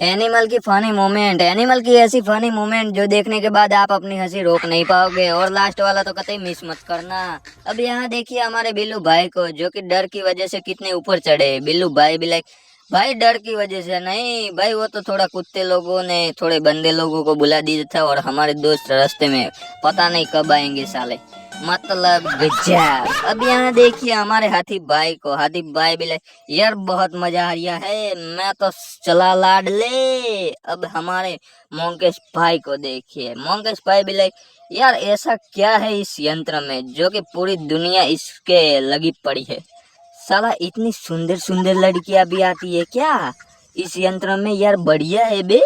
Animal की funny moment, animal की ऐसी फनी मोमेंट जो देखने के बाद आप अपनी हंसी रोक नहीं पाओगे। और लास्ट वाला तो कतई मिस मत करना। अब यहाँ देखिए हमारे बिल्लू भाई को, जो कि डर की वजह से कितने ऊपर चढ़े। बिल्लू भाई भी लाइक, भाई डर की वजह से नहीं भाई, वो तो थोड़ा कुत्ते लोगों ने थोड़े बंदे लोगों को बुला दिया था और हमारे दोस्त रास्ते में पता नहीं कब आएंगे साले, मतलब गजब। अब यहाँ देखिए हमारे हाथी भाई को, हाथी भाई भी यार बहुत मजा आ रहा है, मैं तो चला लाडले। अब हमारे मोंकेश भाई को देखिए, मोंकेश भाई भी यार ऐसा क्या है इस यंत्र में जो कि पूरी दुनिया इसके लगी पड़ी है। साला इतनी सुंदर सुंदर लड़कियां भी आती है क्या इस यंत्र में, यार बढ़िया है बे,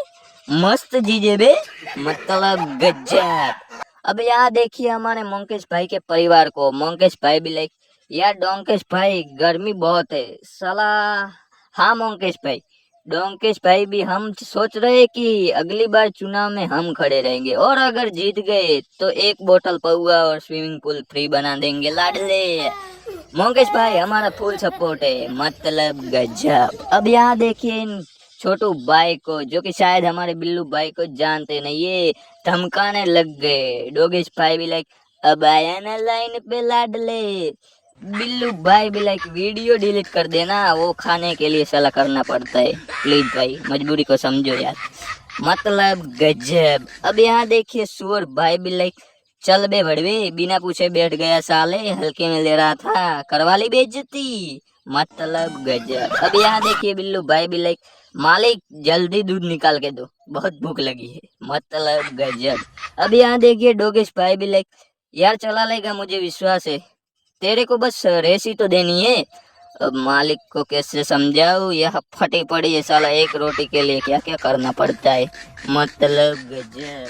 मस्त चीजें बे, मतलब गजब। अब यहाँ देखिए हमारे मोंकेश भाई के परिवार को, मोंकेश भाई भी यार डोंकेश भाई गर्मी बहुत है साला। हाँ मोंकेश भाई, डोंकेश भाई भी हम सोच रहे हैं कि अगली बार चुनाव में हम खड़े रहेंगे और अगर जीत गए तो एक बोतल पौआ और स्विमिंग पूल फ्री बना देंगे लाडले। मोंकेश भाई हमारा फुल सपोर्ट है, मतलब गजब। अब यहाँ देखिए इन छोटू भाई को, जो कि शायद हमारे बिल्लू भाई को जानते नहीं, ये धमकाने लग गए। डोगेश भाई भी अब आया ना लाइन पे लाडले। बिल्लू भाई भी वीडियो डिलीट कर देना, वो खाने के लिए सलाह करना पड़ता है, प्लीज भाई मजबूरी को समझो यार, मतलब गजब। अब यहाँ देखिए सुअर भाई भी चल बे भड़वे, बिना पूछे बैठ गया साले, हल्के में ले रहा था, करवा ली बेइज्जती, मतलब गजब। अब यहाँ देखिए बिल्लू भाई भी मालिक जल्दी दूध निकाल के दो, बहुत भूख लगी है, मतलब गजब। अब यहाँ देखिए डोगेश भाई भी यार चला लेगा, मुझे विश्वास है, तेरे को बस रेसी तो देनी है। अब मालिक को कैसे समझाऊं, यह फटी पड़ी है साला, एक रोटी के लिए क्या क्या करना पड़ता है, मतलब गजब।